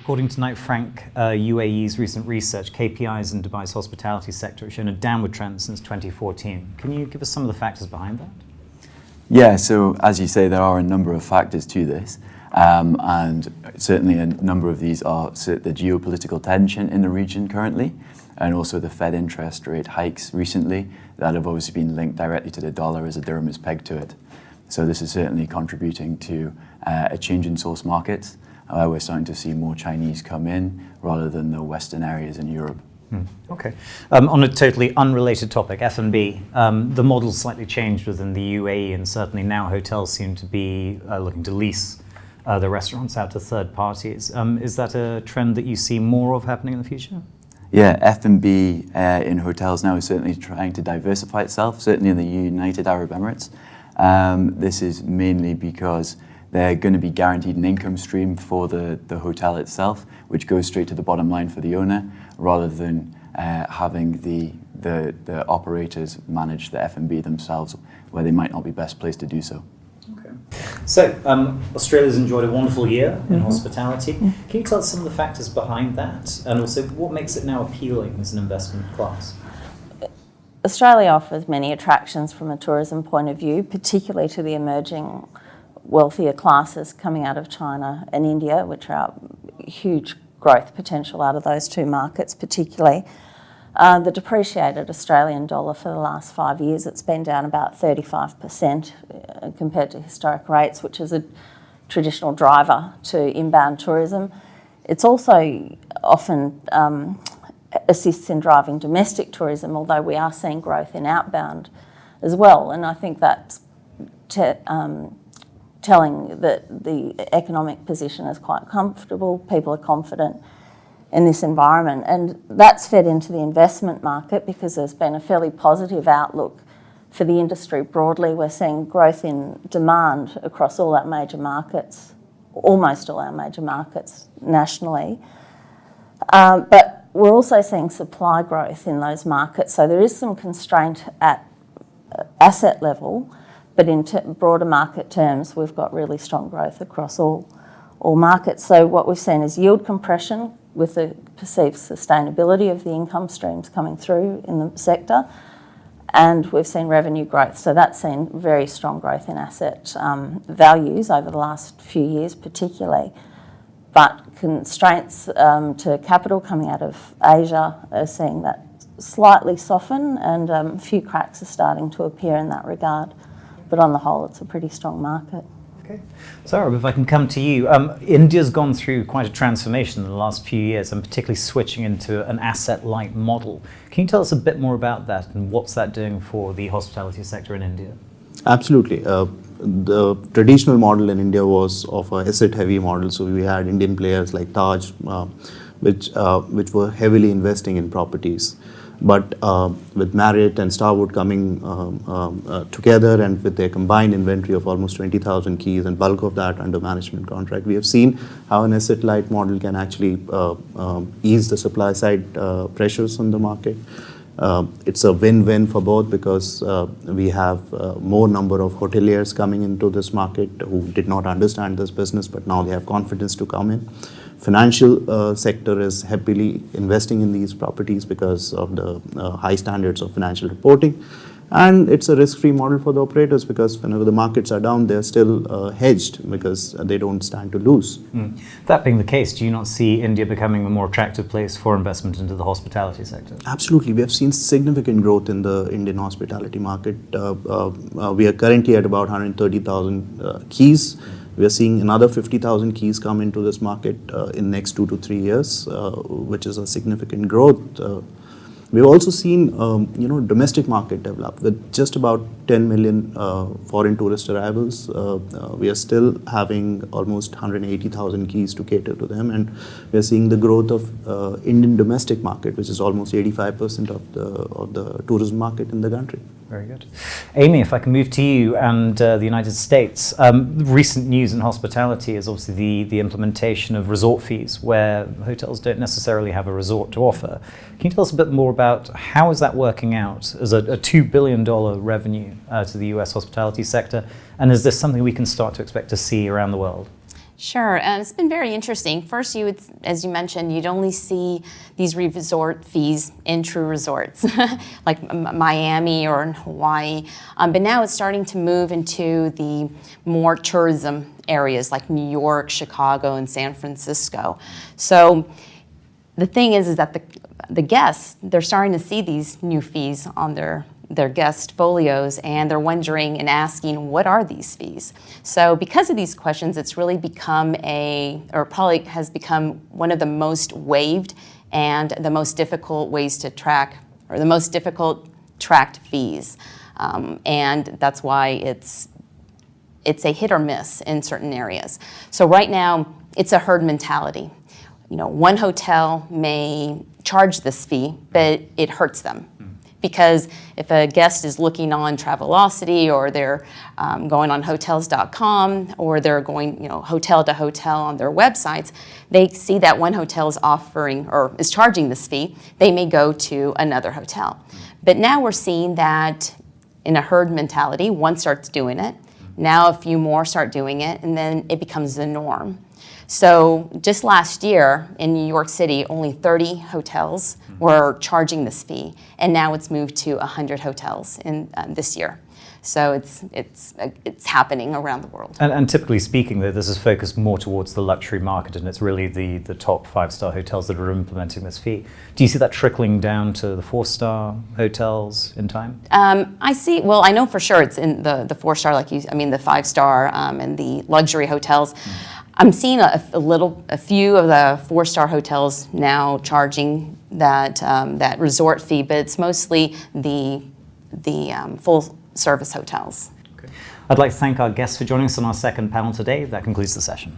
According to Knight Frank UAE's recent research, KPIs in Dubai's hospitality sector have shown a downward trend since 2014. Can you give us some of the factors behind that? Yeah, so as you say, there are a number of factors to this. And certainly a number of these are the geopolitical tension in the region currently, and also the Fed interest rate hikes recently that have obviously been linked directly to the dollar as the dirham is pegged to it. So this is certainly contributing to a change in source markets. We're starting to see more Chinese come in rather than the Western areas in Europe. Okay. On a totally unrelated topic, F&B, the model's slightly changed within the UAE, and certainly now hotels seem to be looking to lease the restaurants out to third parties. Is that a trend that you see more of happening in the future? Yeah, F&B in hotels now is certainly trying to diversify itself, certainly in the United Arab Emirates. This is mainly because they're going to be guaranteed an income stream for the hotel itself, which goes straight to the bottom line for the owner, rather than having the operators manage the F&B themselves, where they might not be best placed to do so. Okay. So, Australia's enjoyed a wonderful year in hospitality. Can you tell us some of the factors behind that, and also what makes it now appealing as an investment class? Australia offers many attractions from a tourism point of view, particularly to the emerging wealthier classes coming out of China and India, which are huge growth potential out of those two markets particularly. The depreciated Australian dollar for the last 5 years, it's been down about 35% compared to historic rates, which is a traditional driver to inbound tourism. It's also often assists in driving domestic tourism, although we are seeing growth in outbound as well. And I think that's telling that the economic position is quite comfortable, people are confident in this environment. And that's fed into the investment market because there's been a fairly positive outlook for the industry broadly. We're seeing growth in demand across all our major markets, almost all our major markets nationally. But we're also seeing supply growth in those markets. So there is some constraint at asset level, but in broader market terms, we've got really strong growth across all markets. So what we've seen is yield compression with the perceived sustainability of the income streams coming through in the sector, and we've seen revenue growth. So that's seen very strong growth in asset values over the last few years particularly. But constraints to capital coming out of Asia are seeing that slightly soften, and a few cracks are starting to appear in that regard. But on the whole, it's a pretty strong market. Okay. Saurabh, if I can come to you. India's gone through quite a transformation in the last few years, and particularly switching into an asset-light model. Can you tell us a bit more about that, and what's that doing for the hospitality sector in India? Absolutely. The traditional model in India was of an asset-heavy model. So we had Indian players like Taj, which were heavily investing in properties. But with Marriott and Starwood coming together, and with their combined inventory of almost 20,000 keys and bulk of that under management contract, we have seen how an asset-light model can actually ease the supply side pressures on the market. It's a win-win for both because we have more number of hoteliers coming into this market who did not understand this business, but now they have confidence to come in. Financial sector is happily investing in these properties because of the high standards of financial reporting. And it's a risk-free model for the operators because whenever the markets are down, they're still hedged because they don't stand to lose. That being the case, do you not see India becoming a more attractive place for investment into the hospitality sector? Absolutely. We have seen significant growth in the Indian hospitality market. We are currently at about 130,000 keys. We are seeing another 50,000 keys come into this market in next 2 to 3 years, which is a significant growth. We've also seen, domestic market develop with just about 10 million foreign tourist arrivals. We are still having almost 180,000 keys to cater to them, and we are seeing the growth of Indian domestic market, which is almost 85% of the tourism market in the country. Very good. Amy, if I can move to you and the United States. Recent news in hospitality is obviously the implementation of resort fees, where hotels don't necessarily have a resort to offer. Can you tell us a bit more about how is that working out as a $2 billion revenue to the US hospitality sector? And is this something we can start to expect to see around the world? Sure, and it's been very interesting. First, you would, as you mentioned, you'd only see these resort fees in true resorts, like Miami or in Hawaii. But now it's starting to move into the more tourism areas like New York, Chicago, and San Francisco. So the thing is that the guests, they're starting to see these new fees on their guest folios, and they're wondering and asking, what are these fees? So because of these questions, it's really become probably has become one of the most waived and the most difficult ways to track, or the most difficult tracked fees. And that's why it's a hit or miss in certain areas. So right now, it's a herd mentality. You know, one hotel may charge this fee, but it hurts them. Because if a guest is looking on Travelocity, or they're going on hotels.com, or they're going, you know, hotel to hotel on their websites, they see that one hotel is offering or is charging this fee, they may go to another hotel. But now we're seeing that in a herd mentality, one starts doing it, now a few more start doing it, and then it becomes the norm. So just last year in New York City, only 30 hotels were charging this fee, and now it's moved to 100 hotels in this year. So it's happening around the world. And typically speaking, though, this is focused more towards the luxury market, and it's really the top 5-star hotels that are implementing this fee. Do you see that trickling down to the 4-star hotels in time? I see. Well, I know for sure it's in the 4-star, the 5-star and the luxury hotels. I'm seeing a few of the 4-star hotels now charging that resort fee, but it's mostly the full service hotels. Okay. I'd like to thank our guests for joining us on our second panel today. That concludes the session.